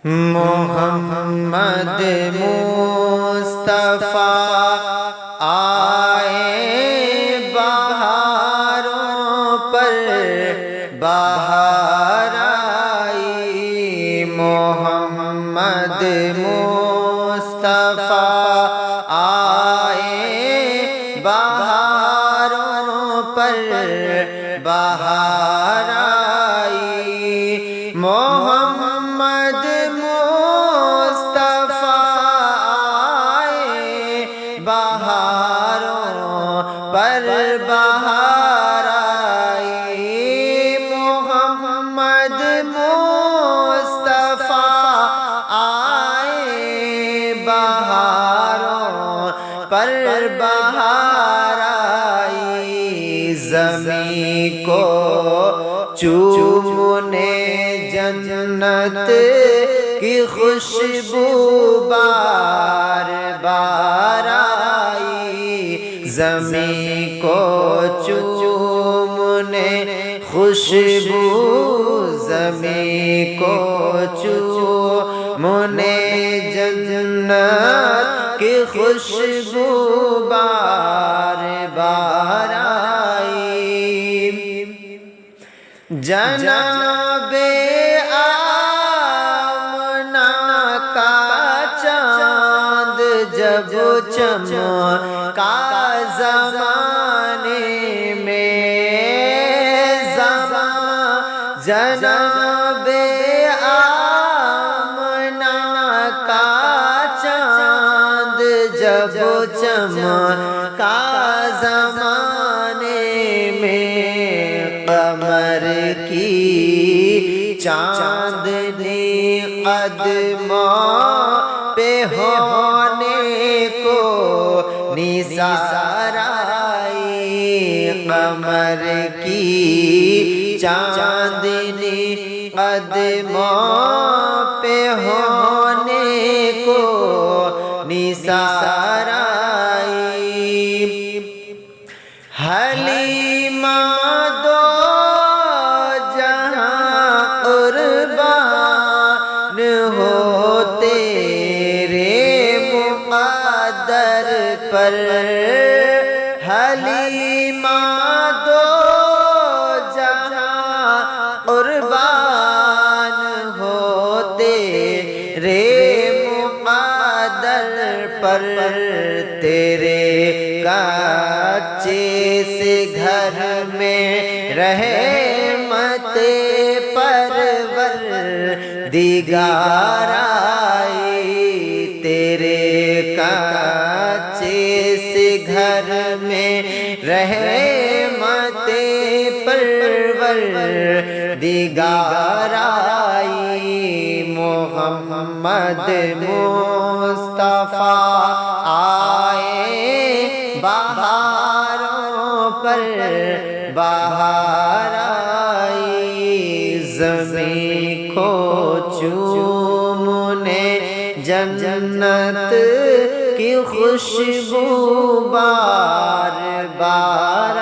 محمد مصطفیٰ آئے بہاروں پر بہار آئی، محمد مصطفیٰ آئے بہاروں پر بہار آئی، محمد مصطفیٰ آئے بہاروں پر بہار آئی، محمد مصطفیٰ آئے بہاروں پر بہار آئی، زمین کو چومنے جنت کی خوشبو بار بار آئی، زمین کو چومنے خوشبو، زمین کو چومنے جنت کی خوشبو بار بار آئی، جناب آمنہ کا چاند جب چمکا زمانے میں، جناب آمنہ کا چاند جب چمکا زمانے میں، قمر کی چاندنی قدموں پہ ہونے کو نثار آئی، قمر کی چاندنی قدموں پہ ہونے کو نثار آئی، حلیمہ دو جہاں قربان ہو تیرے مقدر پر، حلیمہ دو جہاں قربان ہو تیرے مقدر پر، تیرے کچے سے گھر میں رحمت پروردگار آئی، تیرے کچے سے گھر میں رحمت پروردگار آئی، محمد مصطفیٰ آئے بہاروں پر بہار آئی، زمین کو چومنے جنت کی خوشبو بار بار